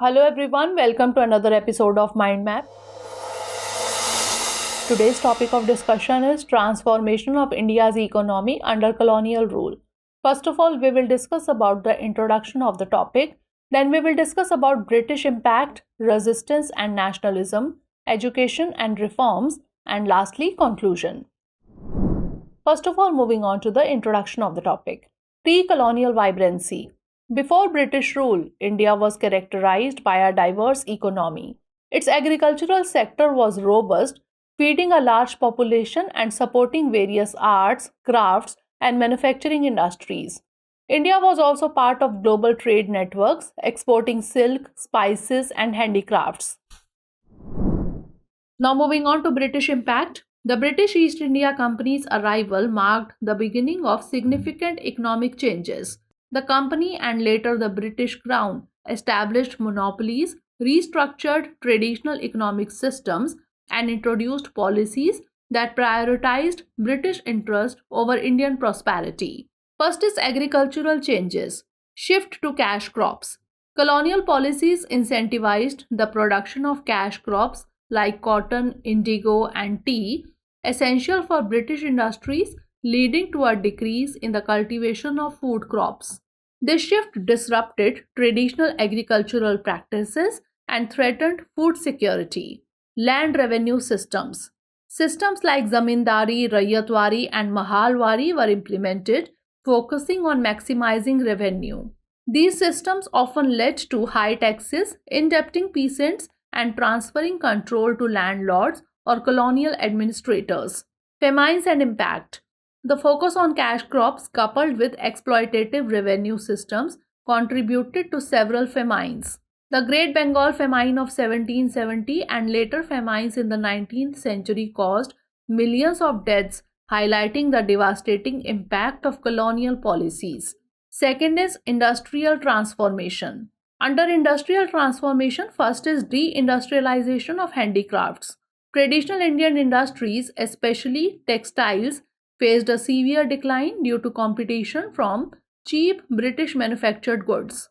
Hello everyone, welcome to another episode of Mind Map. Today's topic of discussion is transformation of India's economy under colonial rule. First of all, we will discuss about the introduction of the topic. Then we will discuss about British impact, resistance and nationalism, education and reforms, and lastly, conclusion. First of all, moving on to the introduction of the topic. Pre-colonial vibrancy. Before British rule, India was characterized by a diverse economy. Its agricultural sector was robust, feeding a large population and supporting various arts, crafts, and manufacturing industries. India was also part of global trade networks, exporting silk, spices, and handicrafts. Now, moving on to British impact. The British East India Company's arrival marked the beginning of significant economic changes. The company and later the British Crown established monopolies, restructured traditional economic systems, and introduced policies that prioritized British interest over Indian prosperity. First is agricultural changes. Shift to cash crops. Colonial policies incentivized the production of cash crops like cotton, indigo, and tea, essential for British industries, leading to a decrease in the cultivation of food crops. This shift disrupted traditional agricultural practices and threatened food security. Land revenue systems. Systems like Zamindari, Raiyatwari, and Mahalwari were implemented, focusing on maximizing revenue. These systems often led to high taxes, indebting peasants, and transferring control to landlords or colonial administrators. Famines and impact. The focus on cash crops coupled with exploitative revenue systems contributed to several famines. The Great Bengal Famine of 1770 and later famines in the 19th century caused millions of deaths, highlighting the devastating impact of colonial policies. Second is industrial transformation. Under industrial transformation, first is deindustrialization of handicrafts. Traditional Indian industries, especially textiles, faced a severe decline due to competition from cheap British manufactured goods.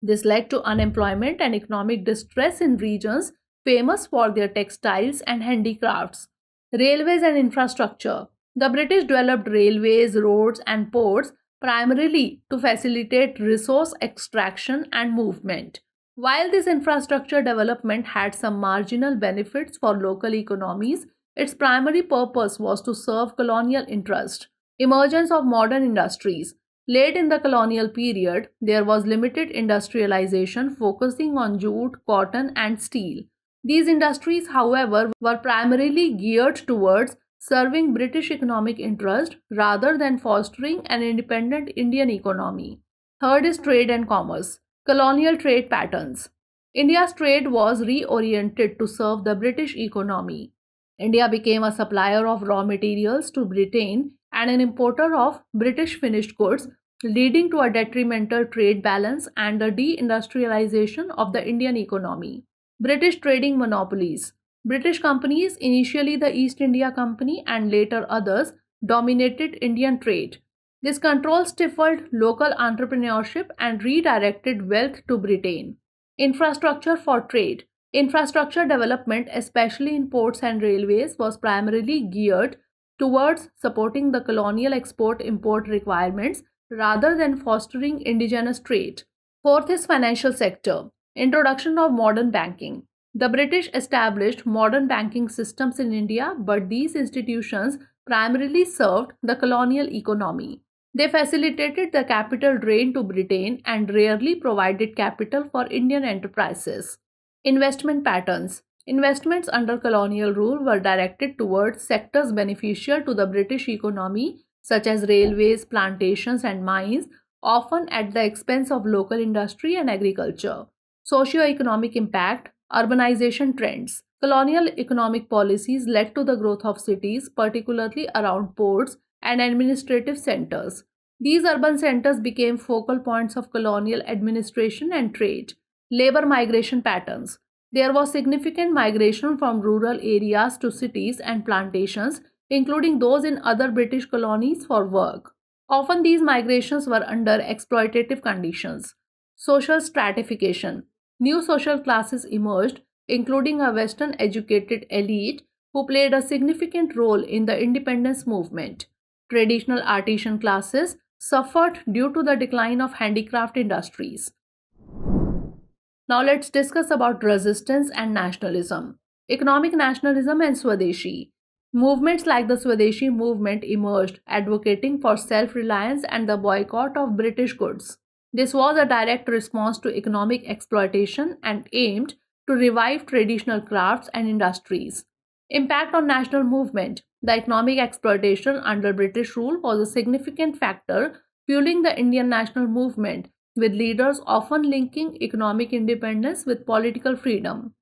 This led to unemployment and economic distress in regions famous for their textiles and handicrafts. Railways and infrastructure. The British developed railways, roads, and ports primarily to facilitate resource extraction and movement. While this infrastructure development had some marginal benefits for local economies, its primary purpose was to serve colonial interest. Emergence of modern industries. Late in the colonial period, there was limited industrialization focusing on jute, cotton, and steel. These industries, however, were primarily geared towards serving British economic interest rather than fostering an independent Indian economy. Third is trade and commerce. Colonial trade patterns. India's trade was reoriented to serve the British economy. India became a supplier of raw materials to Britain and an importer of British finished goods, leading to a detrimental trade balance and the deindustrialization of the Indian economy. British trading monopolies. British companies, initially the East India Company and later others, dominated Indian trade. This control stifled local entrepreneurship and redirected wealth to Britain. Infrastructure for trade. Infrastructure development, especially in ports and railways, was primarily geared towards supporting the colonial export-import requirements rather than fostering indigenous trade. Fourth is financial sector. Introduction of modern banking. The British established modern banking systems in India, but these institutions primarily served the colonial economy. They facilitated the capital drain to Britain and rarely provided capital for Indian enterprises. Investment patterns. Investments under colonial rule were directed towards sectors beneficial to the British economy, such as railways, plantations, and mines, often at the expense of local industry and agriculture. Socio-economic impact. Urbanization trends. Colonial economic policies led to the growth of cities, particularly around ports and administrative centers. These urban centers became focal points of colonial administration and trade. Labor migration patterns. There was significant migration from rural areas to cities and plantations, including those in other British colonies for work. Often these migrations were under exploitative conditions. Social stratification. New social classes emerged, including a Western educated elite who played a significant role in the independence movement. Traditional artisan classes suffered due to the decline of handicraft industries. Now let's discuss about resistance and nationalism. Economic nationalism and Swadeshi. Movements like the Swadeshi movement emerged, advocating for self-reliance and the boycott of British goods. This was a direct response to economic exploitation and aimed to revive traditional crafts and industries. Impact on national movement. The economic exploitation under British rule was a significant factor fueling the Indian national movement, with leaders often linking economic independence with political freedom.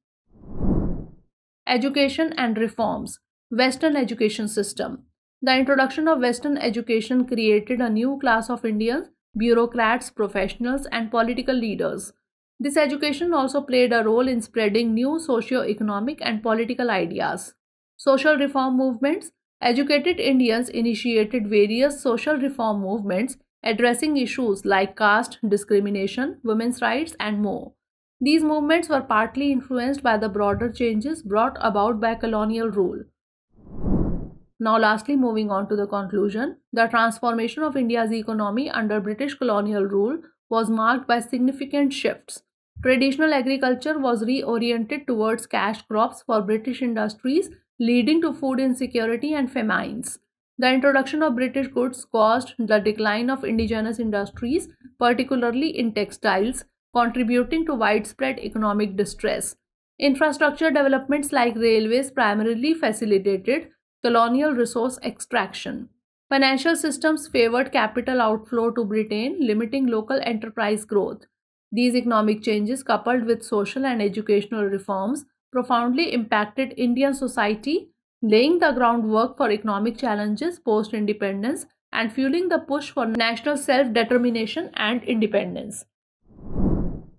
Education and reforms. Western education system. The introduction of Western education created a new class of Indians, bureaucrats, professionals, and political leaders. This education also played a role in spreading new socio-economic and political ideas. Social reform movements. Educated Indians initiated various social reform movements addressing issues like caste, discrimination, women's rights, and more. These movements were partly influenced by the broader changes brought about by colonial rule. Now, lastly, moving on to the conclusion, the transformation of India's economy under British colonial rule was marked by significant shifts. Traditional agriculture was reoriented towards cash crops for British industries, leading to food insecurity and famines. The introduction of British goods caused the decline of indigenous industries, particularly in textiles, contributing to widespread economic distress. Infrastructure developments like railways primarily facilitated colonial resource extraction. Financial systems favored capital outflow to Britain, limiting local enterprise growth. These economic changes, coupled with social and educational reforms, profoundly impacted Indian society, laying the groundwork for economic challenges post-independence and fueling the push for national self-determination and independence.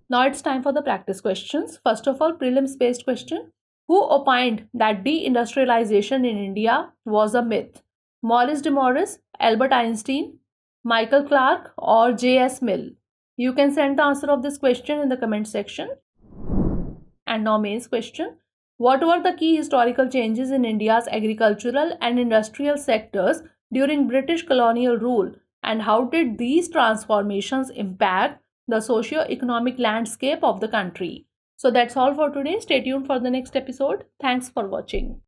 Now it's time for the practice questions. First of all, prelims-based question. Who opined that deindustrialization in India was a myth? Maurice de Morris, Albert Einstein, Michael Clarke, or J.S. Mill? You can send the answer of this question in the comment section. And now mains question. What were the key historical changes in India's agricultural and industrial sectors during British colonial rule, and how did these transformations impact the socio-economic landscape of the country? So that's all for today. Stay tuned for the next episode. Thanks for watching.